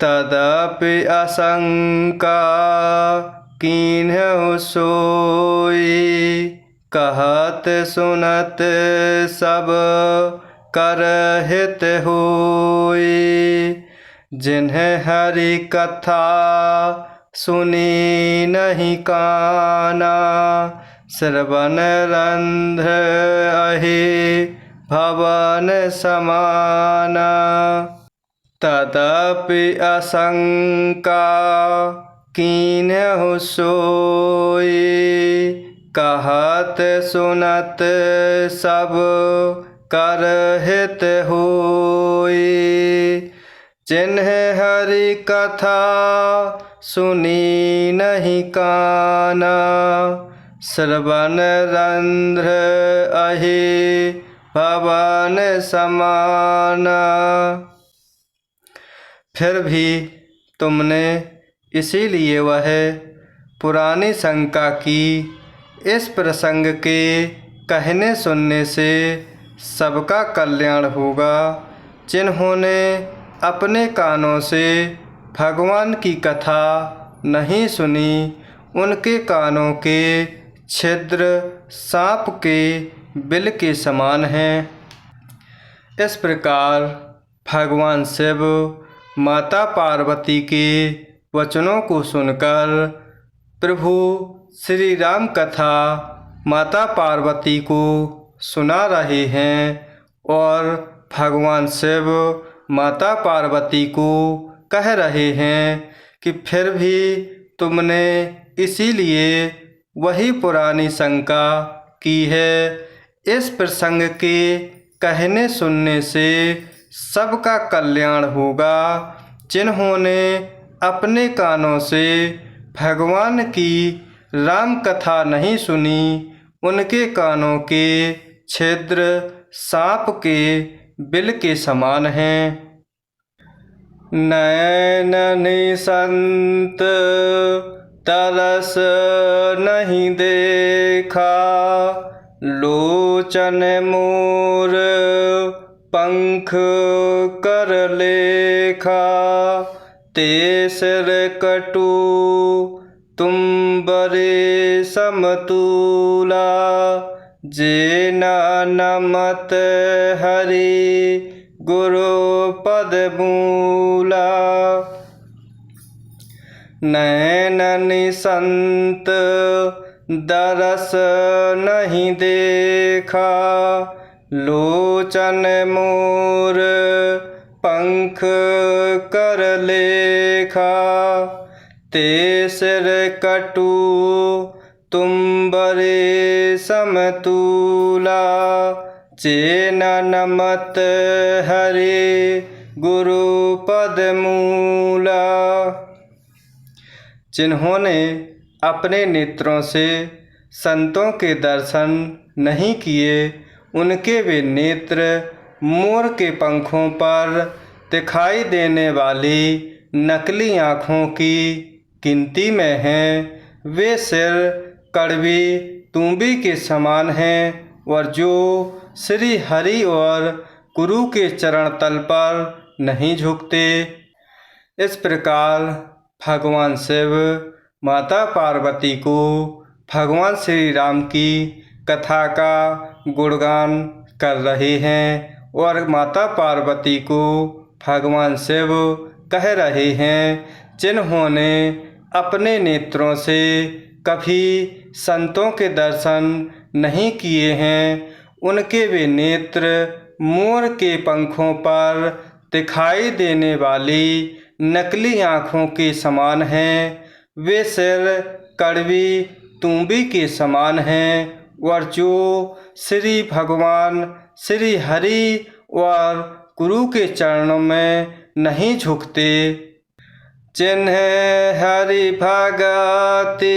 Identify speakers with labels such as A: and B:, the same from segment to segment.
A: तदपि आशंका कीन्हु सोई, कहत सुनत सब कर हित होई। जिन्हें हरि कथा सुनी नहीं काना, श्रवण रंध्र अहि भवन समाना। तदपि आशंका कीन्हु सोई, कहत सुनत सब कर हित होई। जिन्हें हरि कथा सुनी नहीं काना, श्रवण रंध्र अहि भवन समाना। फिर भी तुमने इसीलिए वह पुरानी शंका की, इस प्रसंग के कहने सुनने से सबका कल्याण होगा। जिन्होंने अपने कानों से भगवान की कथा नहीं सुनी, उनके कानों के छिद्र सांप के बिल के समान हैं। इस प्रकार भगवान शिव माता पार्वती के वचनों को सुनकर प्रभु श्री राम कथा माता पार्वती को सुना रहे हैं और भगवान शिव माता पार्वती को कह रहे हैं कि फिर भी तुमने इसीलिए वही पुरानी शंका की है। इस प्रसंग के कहने सुनने से सबका कल्याण होगा। जिन्होंने अपने कानों से भगवान की राम कथा नहीं सुनी, उनके कानों के छिद्र सांप के बिल के समान हैं। नैन निसंत तरस नहीं देखा, लोचन मोर पंख कर लेखा। तेसर कटु तुम बरे समतूला, जे नमत हरि गुरु पद मूला। नैन निसंत दरस नहीं देखा, लोचन मोर पंख कर लेखा। तेसर कटु तुम बरे समतूला, जे नमत हरि गुरु पद मूला। जिन्होंने अपने नेत्रों से संतों के दर्शन नहीं किए, उनके वे नेत्र मोर के पंखों पर दिखाई देने वाली नकली आँखों की गिनती में हैं। वे सिर कड़वी तूंबी के समान हैं और जो श्री हरि और गुरु के चरण तल पर नहीं झुकते। इस प्रकार भगवान शिव माता पार्वती को भगवान श्री राम की कथा का गुणगान कर रहे हैं और माता पार्वती को भगवान शिव कह रहे हैं, जिन्होंने अपने नेत्रों से कभी संतों के दर्शन नहीं किए हैं, उनके वे नेत्र मोर के पंखों पर दिखाई देने वाली नकली आँखों के समान हैं। वे सिर कड़वी तूंबी के समान हैं और जो श्री भगवान श्री हरि और गुरु के चरणों में नहीं झुकते। जिन्हें हरि भगति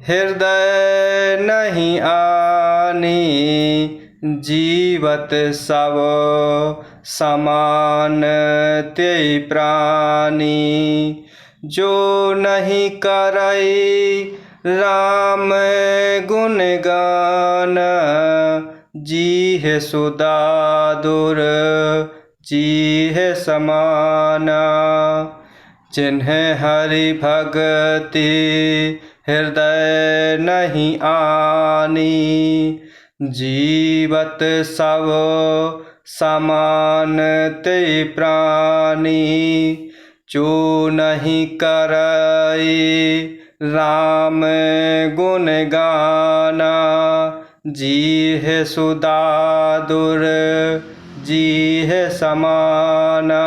A: हृदय नहीं आनी, जीवत सब समान ते प्राणी। जो नहीं करई राम गुण गान, जी है सुदादुर जी है समाना। जिन्हें हरि भगति हृदय नहीं आनी, जीवत सब समान ते प्राणी। जो नहीं करई राम गुण गाना, जी है सुदादुर जी है समाना।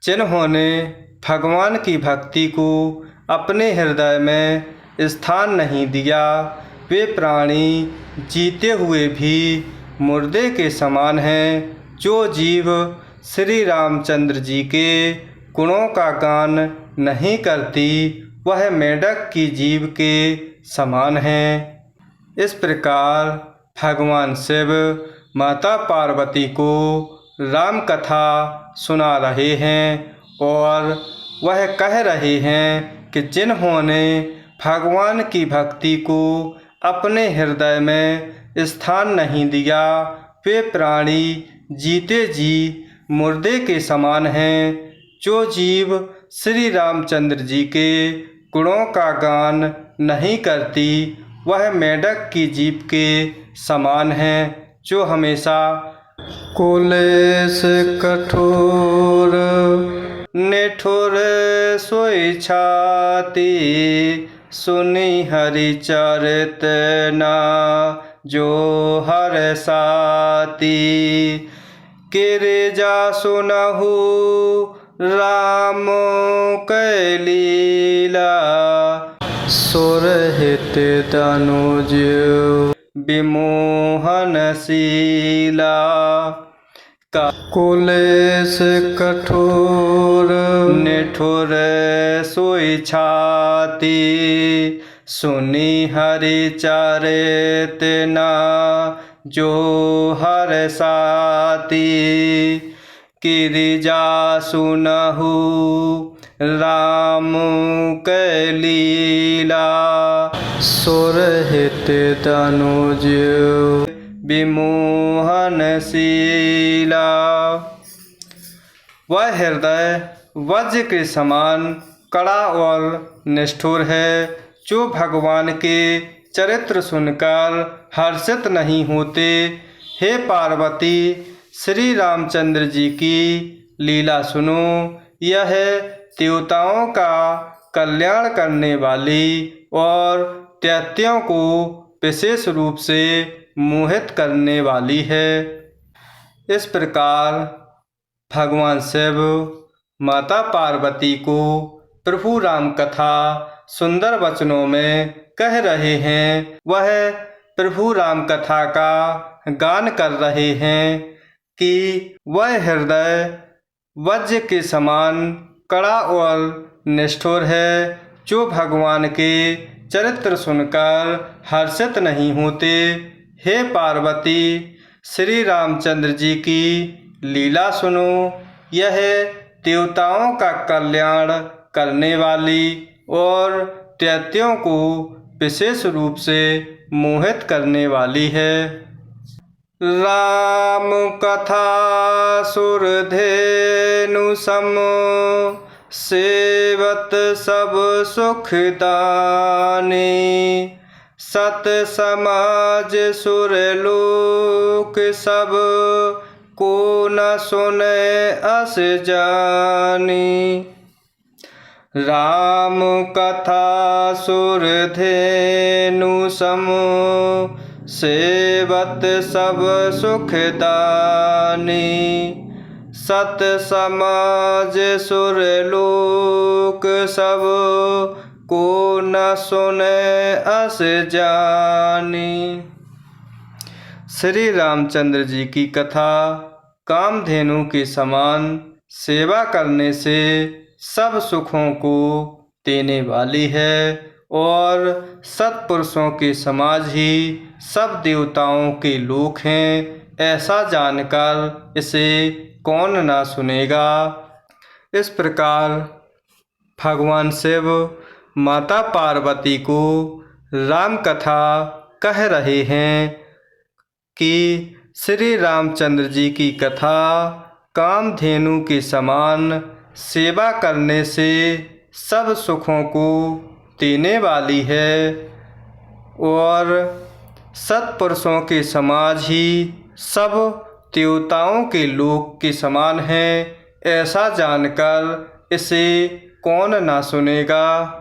A: जिन्होंने भगवान की भक्ति को अपने हृदय में स्थान नहीं दिया, वे प्राणी जीते हुए भी मुर्दे के समान हैं। जो जीव श्री रामचंद्र जी के गुणों का गान नहीं करती, वह मेढक की जीभ के समान है। इस प्रकार भगवान शिव माता पार्वती को राम कथा सुना रहे हैं और वह कह रहे हैं कि जिन्होंने भगवान की भक्ति को अपने हृदय में स्थान नहीं दिया, वे प्राणी जीते जी मुर्दे के समान हैं। जो जीव श्री रामचंद्र जी के गुणों का गान नहीं करती, वह मेढक की जीभ के समान है, जो हमेशा कुलेश कठोर निठुर सोई छाती। सुनी हरि चरित ना जो हर साती। गिरिजा सुनहु राम कै लीला, सुरहित तनुज विमोहन शीला। कुलेश कठोर निठुर सोई छाती। सुनी हरि चरित ना जो हर साती। गिरिजा सुनहु राम कै लीला, सुरहित तनुज विमोहन शीला। वह हृदय वज्र के समान कड़ा और निष्ठुर है, जो भगवान के चरित्र सुनकर हर्षित नहीं होते। हे पार्वती, श्री रामचंद्र जी की लीला सुनो। यह देवताओं का कल्याण करने वाली और दैत्यों को विशेष रूप से मोहित करने वाली है। इस प्रकार भगवान शिव माता पार्वती को प्रभु राम कथा सुंदर वचनों में कह रहे हैं। वह प्रभु राम कथा का गान कर रहे हैं कि वह हृदय वज्र के समान कड़ा और निष्ठुर है, जो भगवान के चरित्र सुनकर हर्षित नहीं होते। हे पार्वती, श्री रामचंद्र जी की लीला सुनो। यह देवताओं का कल्याण करने वाली और दैत्यों को विशेष रूप से मोहित करने वाली है। राम कथा सुरधेनु सम, सेवत सब सुखदानी। सत समाज सुरलोक सब, को न सुने अस जानी। राम कथा सुरधेनु सम, सेवत सब सुखदानी। सत समाज सुरलोक सब, को न सुने अस जानी। श्री रामचंद्र जी की कथा कामधेनु के समान सेवा करने से सब सुखों को देने वाली है और सत्पुरुषों के समाज ही सब देवताओं के लोक हैं। ऐसा जानकर इसे कौन ना सुनेगा। इस प्रकार भगवान शिव माता पार्वती को राम कथा कह रहे हैं कि श्री रामचंद्र जी की कथा कामधेनु के समान सेवा करने से सब सुखों को देने वाली है और सत्पुरुषों के समाज ही सब देवताओं के लोक के समान है। ऐसा जानकर इसे कौन ना सुनेगा।